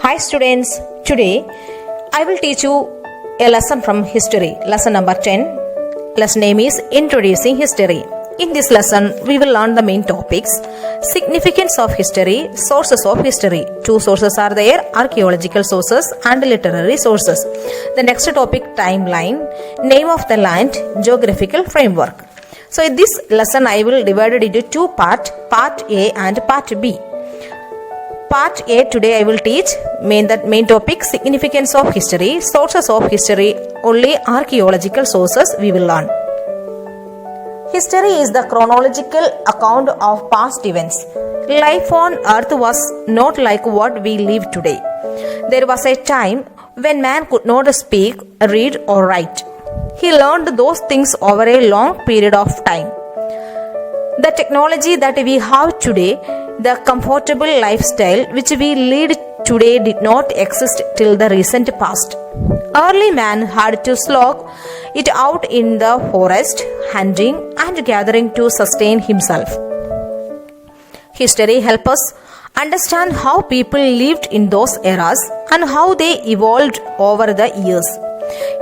Hi students, today I will teach you a lesson from history, lesson number 10. Lesson name is Introducing History. In this lesson, we will learn the main topics: significance of history, sources of history. Two sources are there, archaeological sources and literary sources. The next topic, timeline, name of the land, geographical framework. So in this lesson, I will divide it into two parts, part A and part B. Part A, today I will teach main topic, significance of history, sources of history, only archaeological sources we will learn. History is the chronological account of past events. Life on earth was not like what we live today. There was a time when man could not speak, read or write. He learned those things over a long period of time. The technology that we have today, the comfortable lifestyle which we lead today did not exist till the recent past. Early man had to slog it out in the forest, hunting and gathering to sustain himself. History helps us understand how people lived in those eras and how they evolved over the years.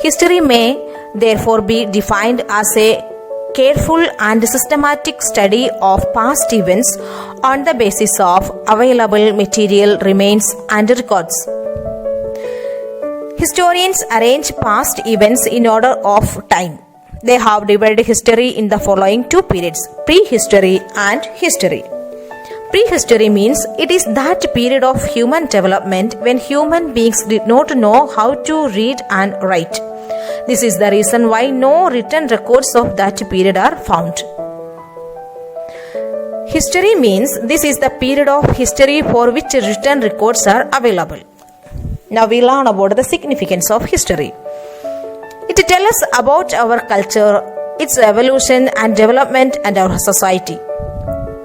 History may therefore be defined as a careful and systematic study of past events on the basis of available material, remains and records. Historians arrange past events in order of time. They have divided history in the following two periods: prehistory and history. Prehistory means it is that period of human development when human beings did not know how to read and write. This is the reason why no written records of that period are found. History means this is the period of history for which written records are available. Now we learn about the significance of history. It tells us about our culture, its evolution and development and our society.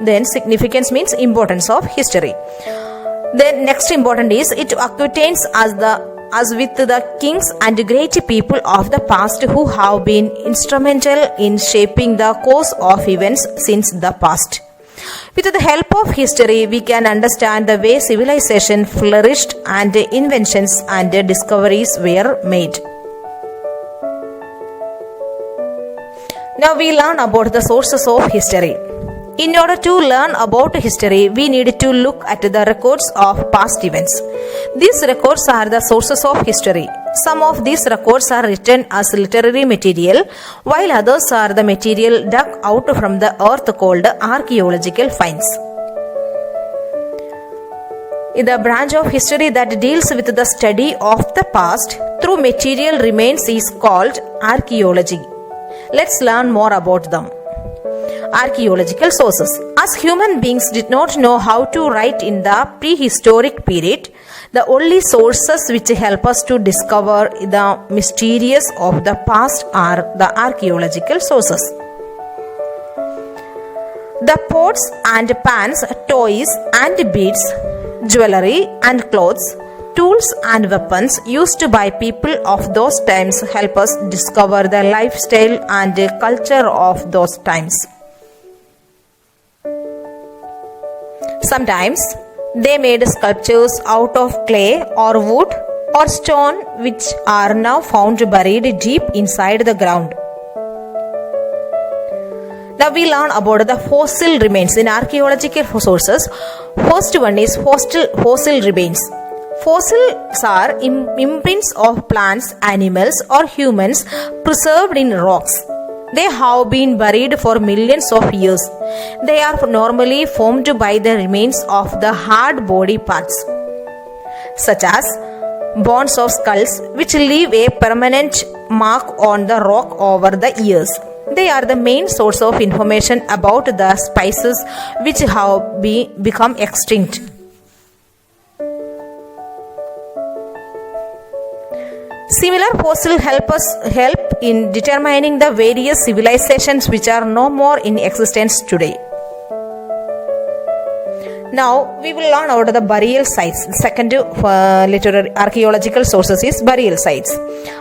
Then significance means importance of history. Then next important is it acquaints us with the kings and great people of the past who have been instrumental in shaping the course of events since the past. With the help of history, we can understand the way civilization flourished and inventions and discoveries were made. Now we learn about the sources of history. In order to learn about history, we need to look at the records of past events. These records are the sources of history. Some of these records are written as literary material, while others are the material dug out from the earth called archaeological finds. The branch of history that deals with the study of the past through material remains is called archaeology. Let's learn more about them. Archaeological sources. As human beings did not know how to write in the prehistoric period, the only sources which help us to discover the mysterious of the past are the archaeological sources. The pots and pans, toys and beads, jewelry and clothes, tools and weapons used by people of those times help us discover the lifestyle and culture of those times. Sometimes they made sculptures out of clay or wood or stone which are now found buried deep inside the ground. Now we learn about the fossil remains in archaeological sources. First one is fossil remains. Fossils are imprints of plants, animals or humans preserved in rocks. They have been buried for millions of years. They are normally formed by the remains of the hard body parts, such as bones of skulls, which leave a permanent mark on the rock over the years. They are the main source of information about the species which have become extinct. Similar fossils help in determining the various civilizations which are no more in existence today. Now we will learn about the burial sites. Second literary archaeological sources is burial sites.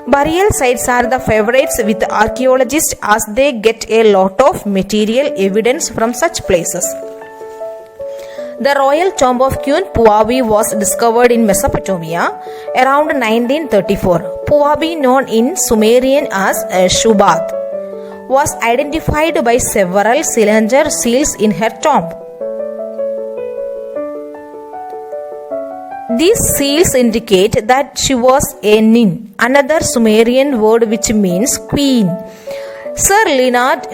Burial sites are the favorites with archaeologists as they get a lot of material evidence from such places. The royal tomb of Queen Puabi was discovered in Mesopotamia around 1934. Puabi, known in Sumerian as Shubath, was identified by several cylinder seals in her tomb. These seals indicate that she was a Nin, another Sumerian word which means queen. Sir Leonard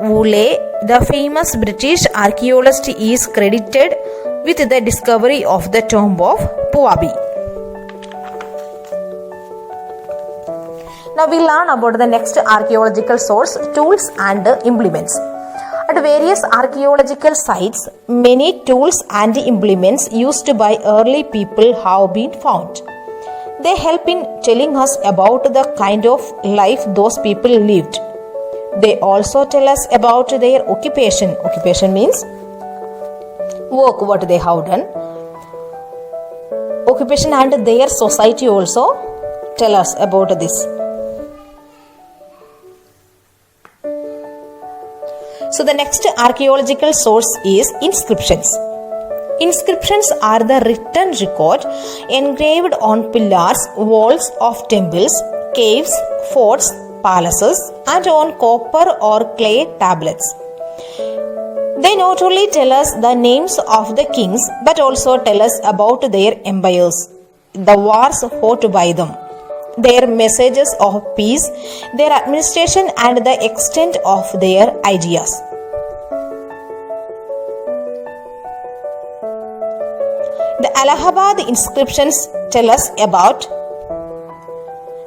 Woolley, the famous British archaeologist, is credited with the discovery of the tomb of Puabi. Now we learn about the next archaeological source, tools and implements. At various archaeological sites, many tools and implements used by early people have been found. They help in telling us about the kind of life those people lived. They also tell us about their occupation. Occupation means work, what they have done. Occupation and their society also tell us about this. So the next archaeological source is inscriptions. Inscriptions are the written record engraved on pillars, walls of temples, caves, forts, palaces, and on copper or clay tablets. They not only tell us the names of the kings but also tell us about their empires, the wars fought by them, their messages of peace, their administration, and the extent of their ideas. The Allahabad inscriptions tell us about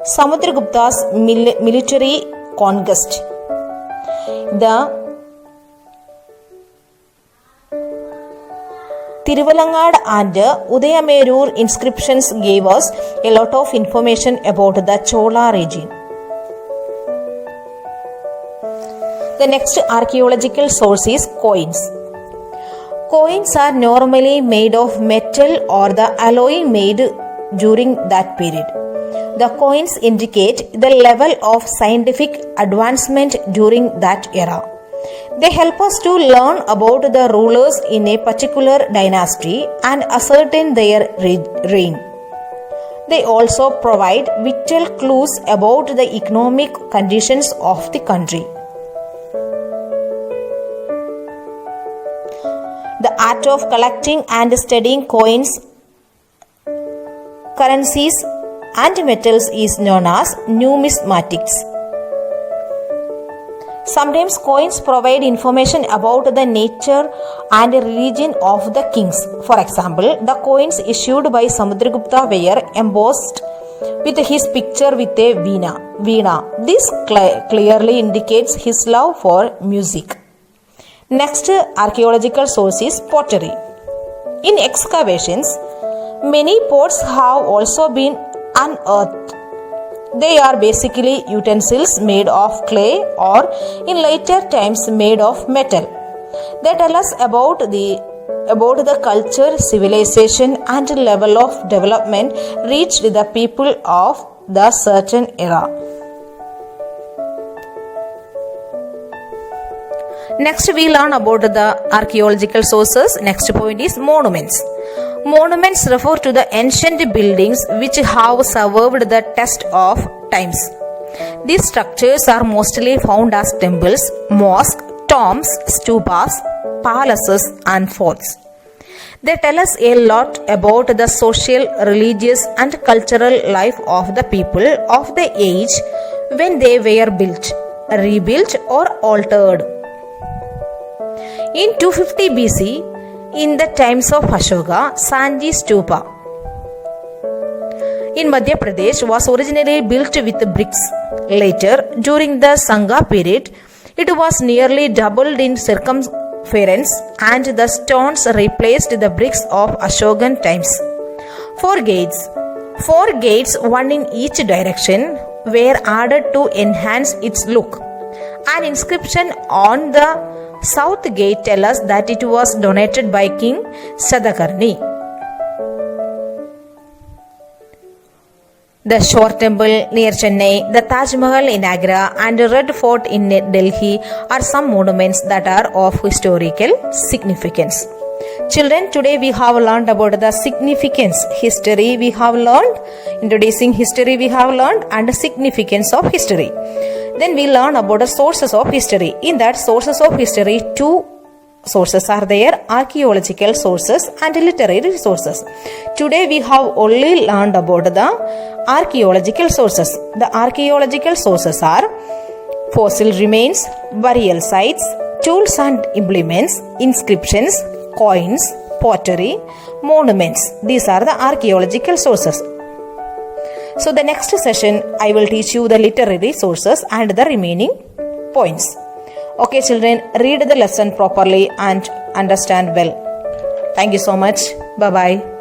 Samudragupta's military conquest. The Tiruvalangad and Udayamerur inscriptions gave us a lot of information about the Chola region. The next archaeological source is coins. Coins are normally made of metal or the alloy made during that period. The coins indicate the level of scientific advancement during that era. They help us to learn about the rulers in a particular dynasty and ascertain their reign. They also provide vital clues about the economic conditions of the country. The art of collecting and studying coins, currencies, and metals is known as numismatics. Sometimes coins provide information about the nature and religion of the kings. For example, the coins issued by Samudragupta were embossed with his picture with a veena. This clearly indicates his love for music. Next archaeological source is pottery. In excavations, many pots have also been unearthed. They are basically utensils made of clay or in later times made of metal. They tell us about the culture, civilization, and level of development reached the people of the certain era. Next we learn about the archaeological sources. Next point is monuments. Monuments refer to the ancient buildings which have survived the test of times. These structures are mostly found as temples, mosques, tombs, stupas, palaces, and forts. They tell us a lot about the social, religious, and cultural life of the people of the age when they were built, rebuilt, or altered. In 250 BC, in the times of Ashoka, Sanji Stupa in Madhya Pradesh was originally built with bricks. Later, during the Sangha period, it was nearly doubled in circumference and the stones replaced the bricks of Ashokan times. Four gates, one in each direction, were added to enhance its look. An inscription on the south gate tells us that it was donated by King Satakarni. The Shore Temple near Chennai, the Taj Mahal in Agra, and the Red Fort in Delhi are some monuments that are of historical significance. Children, today we have learned about the significance. History we have learned, introducing history we have learned, and the significance of history. Then we learn about the sources of history. In that sources of history, two sources are there: archaeological sources and literary sources. Today we have only learned about the archaeological sources. The archaeological sources are fossil remains, burial sites, tools and implements, inscriptions, coins, pottery, monuments. These are the archaeological sources. So the next session I will teach you the literary sources and the remaining points. Okay children, read the lesson properly and understand well. Thank you so much. Bye bye.